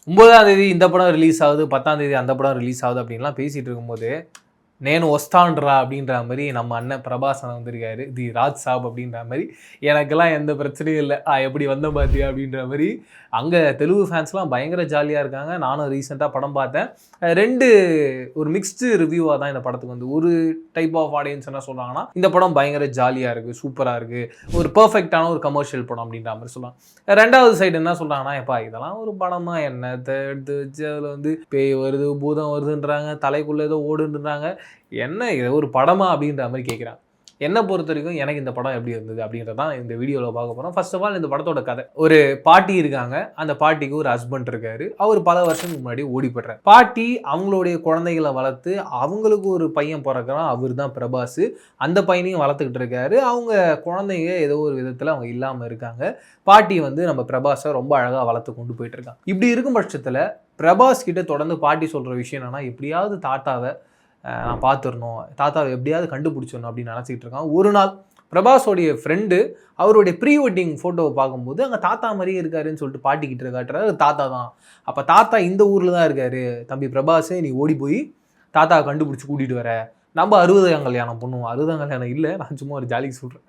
9ஆம் தேதி இந்த படம் ரிலீஸ் ஆகுது, 10ஆம் தேதி அந்த படம் ரிலீஸ் ஆகுது அப்படின்லாம் பேசிட்டு இருக்கும்போது నేను వస్తాండ్రా அப்படின்ற மாதிரி நம்ம அண்ணன் பிரபாசன் வந்திருக்காரு. தி ராஜ் சாப் அப்படின்ற மாதிரி. எனக்கெல்லாம் எந்த பிரச்சனையும் இல்லை. எப்படி வந்த பார்த்தியா அப்படின்ற மாதிரி. அங்கே தெலுங்கு ஃபேன்ஸ்லாம் பயங்கர ஜாலியாக இருக்காங்க. நானும் ரீசெண்டாக படம் பார்த்தேன். 2 ஒரு மிக்ஸ்டு ரிவ்யூவாக தான் இந்த படத்துக்கு வந்து. ஒரு டைப் ஆஃப் ஆடியன்ஸ் என்ன சொல்கிறாங்கன்னா, இந்த படம் பயங்கர ஜாலியாக இருக்குது, சூப்பராக இருக்குது, ஒரு பர்ஃபெக்டான ஒரு கமர்ஷியல் படம் அப்படின்ற மாதிரி சொல்லுவாங்க. 2வது சைடு என்ன சொல்கிறாங்கன்னா, எப்பா இதெல்லாம் ஒரு படமாக என்னத்தை எடுத்து வச்சு அதில் வந்து பேய் வருது, பூதம் வருதுன்றாங்க, தலைக்குள்ளே ஏதோ ஓடுன்றாங்க, என்ன இது ஒரு படமா அப்படின்ற மாதிரி கேட்குறாங்க. என்னை பொறுத்த வரைக்கும் எனக்கு இந்த படம் எப்படி இருந்தது அப்படின்றதான் இந்த வீடியோவில் பார்க்க போகிறோம். ஃபர்ஸ்ட் ஆஃப் ஆல் இந்த படத்தோட கதை. ஒரு பாட்டி இருக்காங்க. அந்த பாட்டிக்கு ஒரு ஹஸ்பண்ட் இருக்காரு. அவர் பல வருஷத்துக்கு முன்னாடி ஓடி போய்ட்றாரு. பாட்டி அவங்களுடைய குழந்தைகளை வளர்த்து அவங்களுக்கு ஒரு பையன் பிறக்கிறான். அவர் தான் பிரபாஸ். அந்த பையனையும் வளர்த்துக்கிட்டு இருக்காரு. அவங்க குழந்தைங்க ஏதோ ஒரு விதத்தில் அவங்க இல்லாமல் இருக்காங்க. பாட்டி வந்து நம்ம பிரபாஸை ரொம்ப அழகாக வளர்த்து கொண்டு போயிட்டு இருக்காங்க. இப்படி இருக்கும் பட்சத்தில் பிரபாஸ் கிட்ட தொடர்ந்து பாட்டி சொல்கிற விஷயம் என்னன்னா, எப்படியாவது தாத்தாவை நான் பார்த்துடணும், தாத்தாவை எப்படியாவது கண்டுபிடிச்சிடணும் அப்படின்னு நினச்சிக்கிட்டு இருக்கான். ஒரு நாள் பிரபாஸோடைய ஃப்ரெண்டு அவருடைய ப்ரீ வெட்டிங் ஃபோட்டோவை பார்க்கும்போது அங்கே தாத்தா மாதிரியே இருக்காருன்னு சொல்லிட்டு பாட்டிக்கிட்ட காட்டுறாரு. தாத்தா தான். அப்போ தாத்தா இந்த ஊரில் தான் இருக்காரு. தம்பி பிரபாஸே, நீ ஓடி போய் தாத்தாவை கண்டுபிடிச்சி கூட்டிகிட்டு வர, நம்ம 60ஆம் கல்யாணம் பண்ணுவோம். 60ஆம் கல்யாணம் இல்லை, நான் சும்மா ஒரு ஜாலிக்கு சொல்கிறேன்.